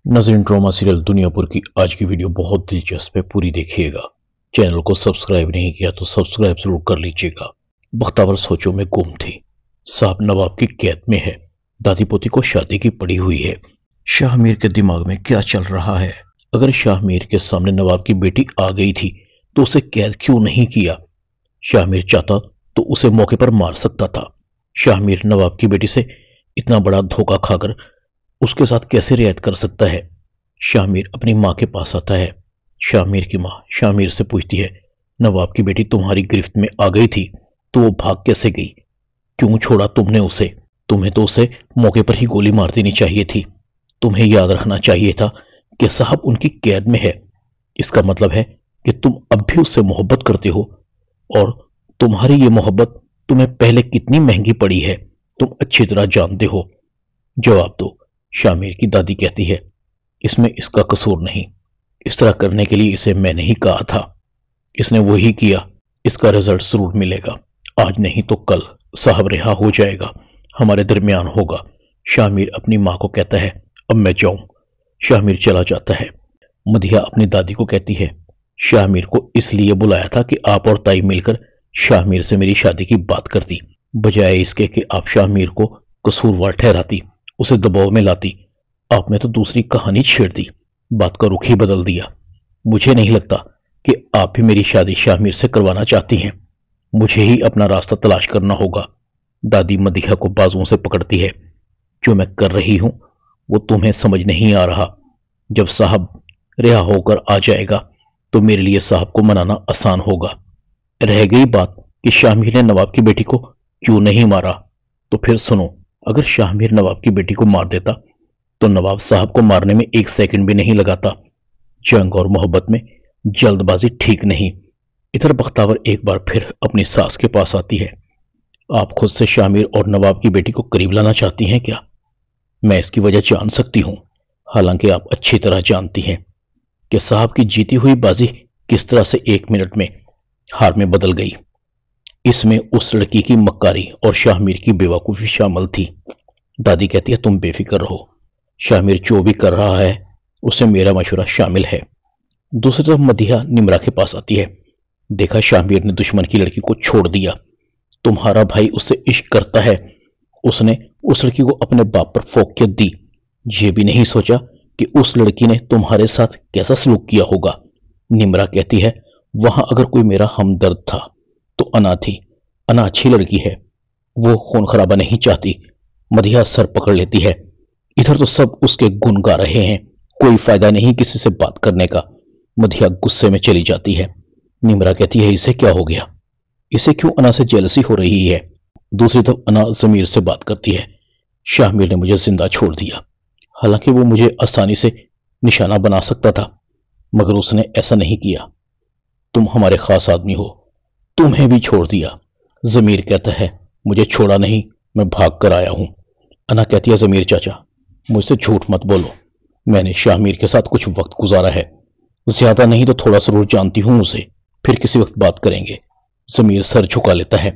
नाज़रीन, drama serial Duniyapur की आज की वीडियो बहुत दिलचस्प है, पूरी देखिएगा। चैनल को सब्सक्राइब नहीं किया तो सब्सक्राइब जरूर कर लीजिएगा। बख्तावर सोचों में गुम थी। साहब नवाब की कैद में है। दादी पोती को शादी की पड़ी हुई है। शाहमीर के दिमाग में क्या चल रहा है? अगर शाहमीर के सामने नवाब की बेटी आ गई थी तो उसे कैद क्यों नहीं किया? शाहमीर चाहता तो उसे मौके पर मार सकता था। शाहमीर नवाब की बेटी से इतना बड़ा धोखा खाकर उसके साथ कैसे रियायत कर सकता है? शामिर अपनी मां के पास आता है। शामिर की मां शामिर से पूछती है, नवाब की बेटी तुम्हारी गिरफ्त में आ गई थी तो वो भाग कैसे गई? क्यों छोड़ा तुमने उसे? तुम्हें तो उसे मौके पर ही गोली मार देनी चाहिए थी। तुम्हें याद रखना चाहिए था कि साहब उनकी कैद में है। इसका मतलब है कि तुम अब भी उससे मोहब्बत करते हो, और तुम्हारी ये मोहब्बत तुम्हें पहले कितनी महंगी पड़ी है तुम अच्छी तरह जानते हो। जवाब दो। शामिर की दादी कहती है, इसमें इसका कसूर नहीं। इस तरह करने के लिए इसे मैंने ही कहा था। इसने वही किया। इसका रिजल्ट जरूर मिलेगा। आज नहीं तो कल साहब रिहा हो जाएगा, हमारे दरमियान होगा। शामिर अपनी मां को कहता है, अब मैं जाऊं। शामिर चला जाता है। मधिया अपनी दादी को कहती है, शामिर को इसलिए बुलाया था कि आप और ताई मिलकर शामिर से मेरी शादी की बात करती, बजाय इसके कि आप शामिर को कसूरवार ठहराती, उसे दबाव में लाती। आपने तो दूसरी कहानी छेड़ दी, बात का रुख ही बदल दिया। मुझे नहीं लगता कि आप भी मेरी शादी शामिर से करवाना चाहती हैं। मुझे ही अपना रास्ता तलाश करना होगा। दादी मदिहा को बाजुओं से पकड़ती है। जो मैं कर रही हूं वो तुम्हें समझ नहीं आ रहा। जब साहब रिहा होकर आ जाएगा तो मेरे लिए साहब को मनाना आसान होगा। रह गई बात कि शामिर ने नवाब की बेटी को क्यों नहीं मारा, तो फिर सुनो, अगर शामिर नवाब की बेटी को मार देता तो नवाब साहब को मारने में एक सेकंड भी नहीं लगाता। जंग और मोहब्बत में जल्दबाजी ठीक नहीं। इधर बख्तावर एक बार फिर अपनी सास के पास आती है। आप खुद से शामिर और नवाब की बेटी को करीब लाना चाहती हैं क्या? मैं इसकी वजह जान सकती हूं। हालांकि आप अच्छी तरह जानती हैं कि साहब की जीती हुई बाजी किस तरह से 1 मिनट में हार में बदल गई। इसमें उस लड़की की मक्कारी और शामिर की बेवकूफी शामिल थी। दादी कहती है, तुम बेफिक्र रहो। शामिर जो भी कर रहा है उसे मेरा मशवरा शामिल है। दूसरी तरफ मदिहा निमरा के पास आती है। देखा, शामिर ने दुश्मन की लड़की को छोड़ दिया। तुम्हारा भाई उससे इश्क करता है। उसने उस लड़की को अपने बाप पर फोकियत दी। ये भी नहीं सोचा कि उस लड़की ने तुम्हारे साथ कैसा सलूक किया होगा। निमरा कहती है, वहां अगर कोई मेरा हमदर्द था तो अना थी। अना अच्छी लड़की है, वो खून खराबा नहीं चाहती। मदिहा सर पकड़ लेती है। इधर तो सब उसके गुण गा रहे हैं, कोई फायदा नहीं किसी से बात करने का। मधिया गुस्से में चली जाती है। निमरा कहती है, इसे क्या हो गया? इसे क्यों अना से जेलसी हो रही है? दूसरी तरफ अना जमीर से बात करती है। शामिर ने मुझे जिंदा छोड़ दिया। हालांकि वो मुझे आसानी से निशाना बना सकता था, मगर उसने ऐसा नहीं किया। तुम हमारे खास आदमी हो, तुम्हें भी छोड़ दिया। जमीर कहता है, मुझे छोड़ा नहीं, मैं भाग कर आया हूं। अना कहती है, जमीर चाचा, मुझसे झूठ मत बोलो। मैंने शामिर के साथ कुछ वक्त गुजारा है, ज्यादा नहीं तो थोड़ा जरूर जानती हूं उसे। फिर किसी वक्त बात करेंगे। जमीर सर झुका लेता है।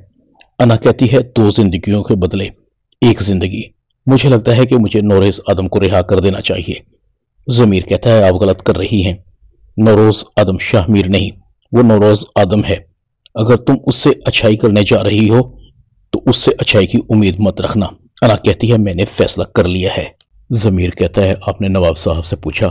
अना कहती है, 2 जिंदगियों के बदले 1 जिंदगी। मुझे लगता है कि मुझे नौरेज आदम को रिहा कर देना चाहिए। जमीर कहता है, आप गलत कर रही हैं। नौरोज आदम शामिर नहीं, वो नौरोज आदम है। अगर तुम उससे अच्छाई करने जा रही हो तो उससे अच्छाई की उम्मीद मत रखना। अना कहती है, मैंने फैसला कर लिया है। जमीर कहता है, आपने नवाब साहब से पूछा?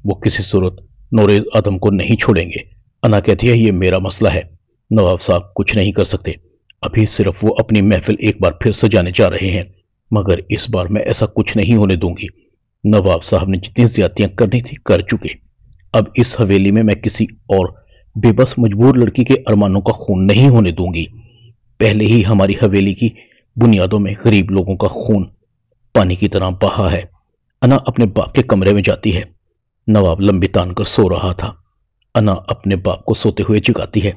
वो किसी सूरत नौरेज आदम को नहीं छोड़ेंगे। अना कहती है, ये मेरा मसला है, नवाब साहब कुछ नहीं कर सकते। अभी सिर्फ वो अपनी महफिल एक बार फिर सजाने जा रहे हैं, मगर इस बार मैं ऐसा कुछ नहीं होने दूंगी। नवाब साहब ने जितनी ज्यादतियां करनी थी कर चुके। अब इस हवेली में मैं किसी और बेबस मजबूर लड़की के अरमानों का खून नहीं होने दूंगी। पहले ही हमारी हवेली की बुनियादों में गरीब लोगों का खून पानी की तरह बहा है। अना अपने बाप के कमरे में जाती है। नवाब लंबी तान कर सो रहा था। अना अपने बाप को सोते हुए जगाती है।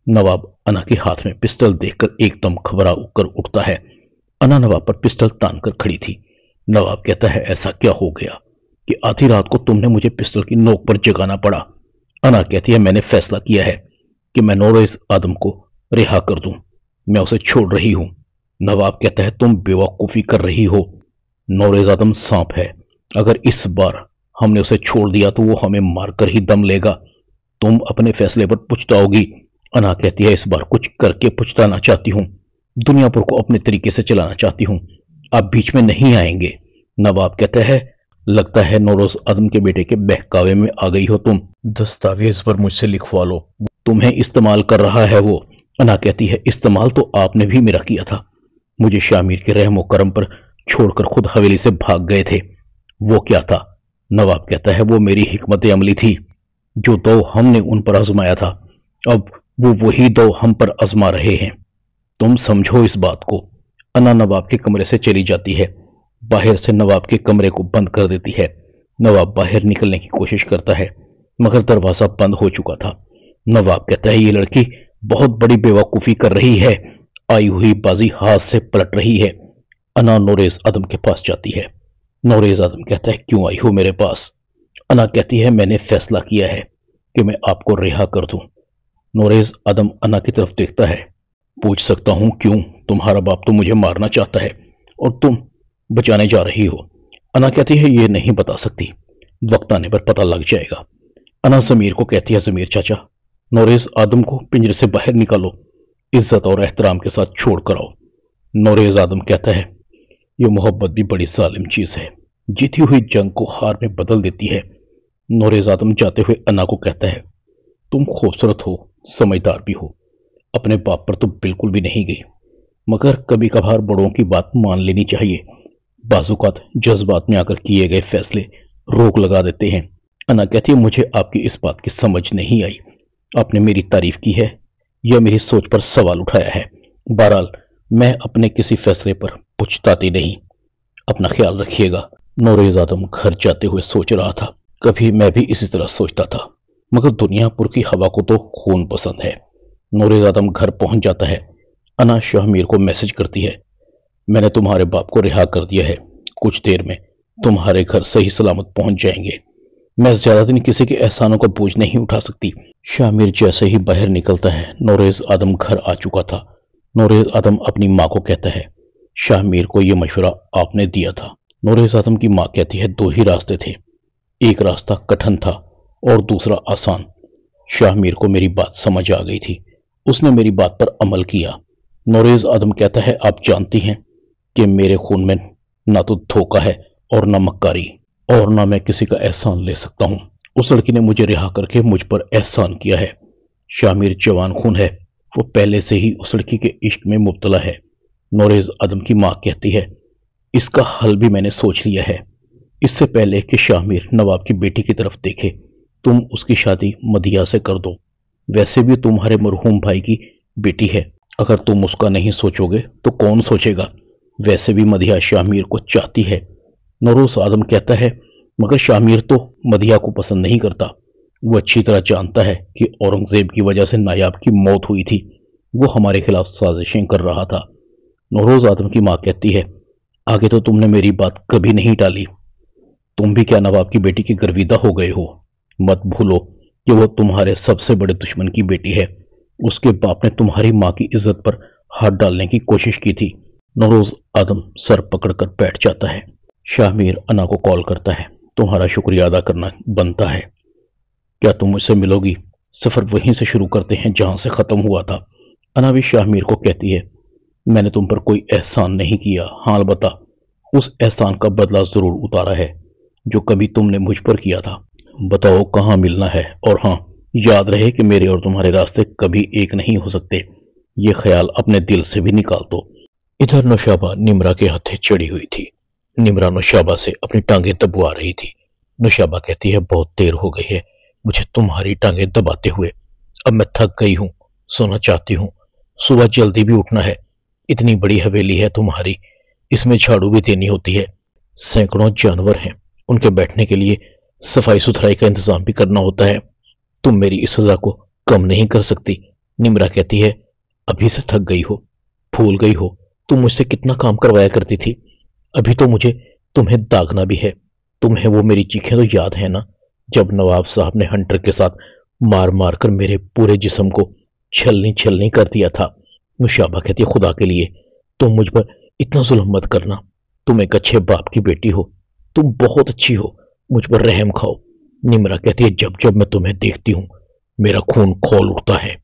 नवाब अना के हाथ में पिस्टल देखकर एकदम घबरा कर उठता है। अना नवाब पर पिस्टल तान कर खड़ी थी। नवाब कहता है, ऐसा क्या हो गया कि आधी रात को तुमने मुझे पिस्टल की नोक पर जगाना पड़ा? अना कहती है, मैंने फैसला किया है कि मैं नौरेज आदम को रिहा कर दूं। मैं उसे छोड़ रही हूं। नवाब कहता है, तुम बेवकूफी कर रही हो। नौरेज आदम सांप है। अगर इस बार हमने उसे छोड़ दिया तो वो हमें मारकर ही दम लेगा। तुम अपने फैसले पर पछताओगी। अना कहती है, इस बार कुछ करके पछताना चाहती हूं। दुनियापुर को अपने तरीके से चलाना चाहती हूं। आप बीच में नहीं आएंगे। नवाब कहता है, लगता है नौरोज आदम के बेटे के बहकावे में आ गई हो तुम। दस्तावेज पर मुझसे लिखवा लो। तुम्हें इस्तेमाल कर रहा है वो। अना कहती है, इस्तेमाल तो आपने भी मेरा किया था। मुझे शामिर के रहमो करम पर छोड़कर खुद हवेली से भाग गए थे। वो क्या था? नवाब कहता है, वो मेरी हिकमत अमली थी। जो दो हमने उन पर आजमाया था, अब वो वही दो हम पर आजमा रहे हैं। तुम समझो इस बात को। अना नवाब के कमरे से चली जाती है। बाहर से नवाब के कमरे को बंद कर देती है। नवाब बाहर निकलने की कोशिश करता है, मगर दरवाजा बंद हो चुका था। नवाब कहता है, ये लड़की बहुत बड़ी बेवकूफी कर रही है। आई हुई बाजी हाथ से पलट रही है। अना नौरेज आदम के पास जाती है। नौरेज आदम कहता है, क्यों आई हो मेरे पास? अना कहती है, मैंने फैसला किया है कि मैं आपको रिहा कर दूं। नौरेज आदम अना की तरफ देखता है। पूछ सकता हूं क्यों? तुम्हारा बाप तो मुझे मारना चाहता है और तुम बचाने जा रही हो। अना कहती है, ये नहीं बता सकती, वक्त आने पर पता लग जाएगा। अना जमीर को कहती है, जमीर चाचा, नौरेज आदम को पिंजरे से बाहर निकालो, इज्जत और एहतराम के साथ छोड़ कर आओ। नौरेज आदम कहता है, यह मोहब्बत भी बड़ी जालिम चीज है, जीती हुई जंग को हार में बदल देती है। नौरेज आदम जाते हुए अना को कहता है, तुम खूबसूरत हो, समझदार भी हो, अपने बाप पर तो बिल्कुल भी नहीं गई, मगर कभी कभार बड़ों की बात मान लेनी चाहिए। बाजुकात जज्बात में आकर किए गए फैसले रोक लगा देते हैं। अना कहती है, मुझे आपकी इस बात की समझ नहीं आई। आपने मेरी तारीफ की है या मेरी सोच पर सवाल उठाया है? बहरहाल मैं अपने किसी फैसले पर पछताती नहीं। अपना ख्याल रखिएगा। नौरेज आदम घर जाते हुए सोच रहा था, कभी मैं भी इसी तरह सोचता था, मगर दुनियापुर की हवा को तो खून पसंद है। नौरेज आदम घर पहुंच जाता है। अना शाहमीर को मैसेज करती है, मैंने तुम्हारे बाप को रिहा कर दिया है, कुछ देर में तुम्हारे घर सही सलामत पहुंच जाएंगे। मैं ज्यादा दिन किसी के एहसानों का बोझ नहीं उठा सकती। शामिर जैसे ही बाहर निकलता है, नौरेज आदम घर आ चुका था। नौरेज आदम अपनी माँ को कहता है, शामिर को यह मशवरा आपने दिया था। नौरेज आदम की माँ कहती है, दो ही रास्ते थे, एक रास्ता कठिन था और दूसरा आसान। शामिर को मेरी बात समझ आ गई थी, उसने मेरी बात पर अमल किया। नौरेज आदम कहता है, आप जानती हैं कि मेरे खून में ना तो धोखा है और ना मक्कारी, और ना मैं किसी का एहसान ले सकता हूं। उस लड़की ने मुझे रिहा करके मुझ पर एहसान किया है। शामिर जवान खून है, वो पहले से ही उस लड़की के इश्क में मुब्तला है। नौरेज आदम की मां कहती है, इसका हल भी मैंने सोच लिया है। इससे पहले कि शामिर नवाब की बेटी की तरफ देखे, तुम उसकी शादी मदिया से कर दो। वैसे भी तुम्हारे मरहूम भाई की बेटी है, अगर तुम उसका नहीं सोचोगे तो कौन सोचेगा? वैसे भी मदिया शामिर को चाहती है। नौरोज आदम कहता है, मगर शामिर तो मदिया को पसंद नहीं करता। वो अच्छी तरह जानता है कि औरंगजेब की वजह से नायाब की मौत हुई थी, वो हमारे खिलाफ साजिशें कर रहा था। नौरोज आदम की मां कहती है, आगे तो तुमने मेरी बात कभी नहीं टाली। तुम भी क्या नवाब की बेटी की गर्विदा हो गए हो? मत भूलो कि वो तुम्हारे सबसे बड़े दुश्मन की बेटी है। उसके बाप ने तुम्हारी मां की इज्जत पर हाथ डालने की कोशिश की थी। नौरोज आदम सर पकड़कर बैठ जाता है। शाहमीर अना को कॉल करता है, तुम्हारा शुक्रिया अदा करना बनता है। क्या तुम मुझसे मिलोगी? सफर वहीं से शुरू करते हैं जहां से खत्म हुआ था। अना भी शाहमीर को कहती है, मैंने तुम पर कोई एहसान नहीं किया, हाँ अलबत्ता उस एहसान का बदला जरूर उतारा है जो कभी तुमने मुझ पर किया था। बताओ कहाँ मिलना है, और हाँ याद रहे कि मेरे और तुम्हारे रास्ते कभी एक नहीं हो सकते। ये ख्याल अपने दिल से भी निकाल दो। इधर नौशाबा निमरा के हथे चढ़ी हुई थी। निमरा नौशाबा से अपनी टांगें दबवा रही थी। नौशाबा कहती है, बहुत देर हो गई है मुझे तुम्हारी टांगें दबाते हुए, अब मैं थक गई हूं, सोना चाहती हूं। सुबह जल्दी भी उठना है। इतनी बड़ी हवेली है तुम्हारी, इसमें झाड़ू भी देनी होती है। सैकड़ों जानवर हैं, उनके बैठने के लिए सफाई सुथराई का इंतजाम भी करना होता है। तुम मेरी इस सजा को कम नहीं कर सकती। निमरा कहती है, अभी से थक गई हो, भूल गई हो तुम मुझसे कितना काम करवाया करती थी। अभी तो मुझे तुम्हें दागना भी है। तुम्हें वो मेरी चीखें तो याद है ना, जब नवाब साहब ने हंटर के साथ मार मार कर मेरे पूरे जिस्म को छलनी छलनी कर दिया था। नौशाबा कहती है, खुदा के लिए तुम मुझ पर इतना जुल्म मत करना। तुम एक अच्छे बाप की बेटी हो, तुम बहुत अच्छी हो, मुझ पर रहम खाओ। निम्रा कहती है, जब जब मैं तुम्हें देखती हूं मेरा खून खौल उठता है।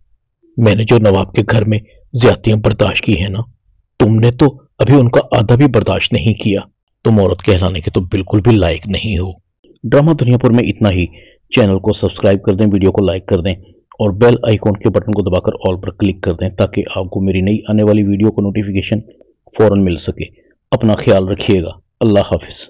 मैंने जो नवाब के घर में ज्यादतियां बर्दाश्त की है ना, तुमने तो अभी उनका आधा भी बर्दाश्त नहीं किया। तुम औरत कहलाने के तो बिल्कुल भी लायक नहीं हो। ड्रामा दुनियापुर में इतना ही। चैनल को सब्सक्राइब कर दें, वीडियो को लाइक कर दें और बेल आइकॉन के बटन को दबाकर ऑल पर क्लिक कर दें ताकि आपको मेरी नई आने वाली वीडियो को नोटिफिकेशन फौरन मिल सके। अपना ख्याल रखिएगा। अल्लाह हाफिज।